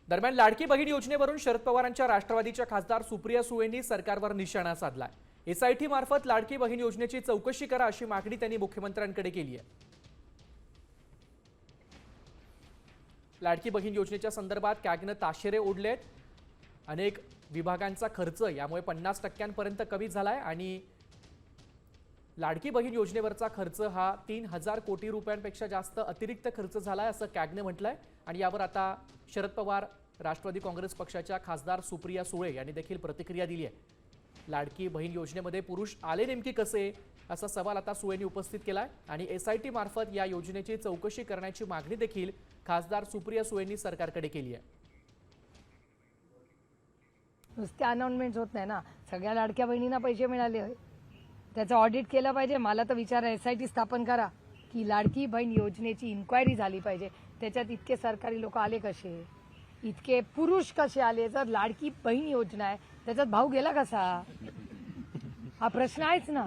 दरम्यान लाडकी बहीण योजनेवरून शरद पवारांच्या राष्ट्रवादीच्या खासदार सुप्रिया सुळेंनी सरकारवर निशाणा साधलाय। एसआयटी मार्फत लाडकी बहीण योजनेची चौकशी करा अशी मागणी त्यांनी मुख्यमंत्र्यांकडे केली आहे। लाडकी बहीण योजनेच्या संदर्भात कॅगनं ताशेरे ओढलेत। अनेक विभागांचा खर्च यामुळे 50% कमी झालाय आणि लाडकी बहीण योजनेवरचा खर्च हा 3000 कोटी रुपयांपेक्षा जास्त अतिरिक्त खर्च झालाय असं कॅगने म्हटलंय। आणि यावर आता शरद पवार राष्ट्रवादी काँग्रेस पक्षाच्या खासदार सुप्रिया सुळे यांनी देखील प्रतिक्रिया दिली आहे। लाडकी बहीण योजनेमध्ये पुरुष आले नेमके कसे असा सवाल आता सुळेंनी उपस्थित केलाय आणि एसआयटी मार्फत या योजनेची चौकशी करण्याची मागणी देखील खासदार सुप्रिया सुळेंनी सरकारकडे केली आहे। नुसते अनाउन्समेंट होत नाही ना, सगळ्या लाडक्या बहिणींना पैसे मिळाले, त्याचं ऑडिट केलं पाहिजे। मला तर विचार एसआयटी स्थापन करा की लाडकी बहीण योजनेची इन्क्वायरी झाली पाहिजे। त्याच्यात इतके सरकारी लोक आले कसे, इतके पुरुष कसे आले, जर लाडकी बहीण योजना आहे त्याच्यात भाव गेला कसा, हा प्रश्न आहेच ना।